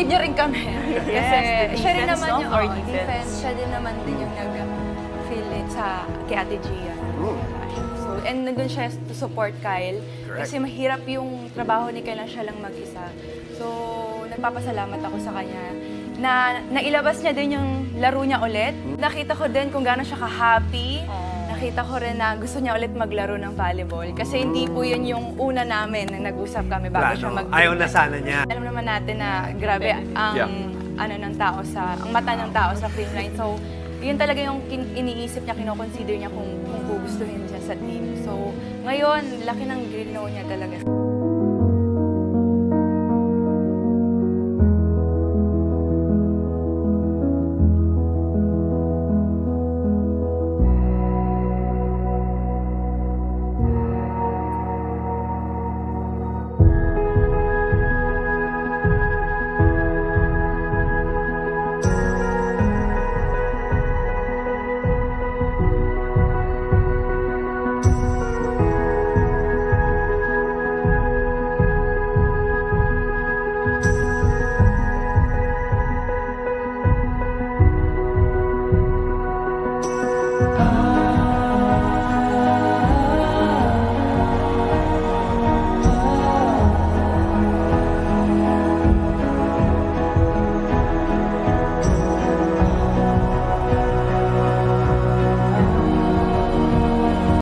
need niya rin kami. Kasi Yes, the siya rin defense, naman no? yung For defense. defense. Siya din naman din yung nag-feel it kay Ate Gia. So, and nandun siya to support Kyle. Correct. Kasi mahirap yung trabaho ni Kyle na siya lang mag-isa. So, nagpapasalamat ako sa kanya na nailabas niya din yung laro niya ulit. Nakita ko din kung gaano siya ka-happy. Nakita ko rin na gusto niya ulit maglaro ng volleyball. Kasi hindi po yun yung una namin na nag-usap kami bago siya Plano. mag- Ayaw na sana niya. Alam naman natin na grabe ang ano ng tao ang mata ng tao sa film line. So, yun talaga yung iniisip niya, kino-consider niya kung gugustuhin siya sa team. So, ngayon, laki ng green niya talaga.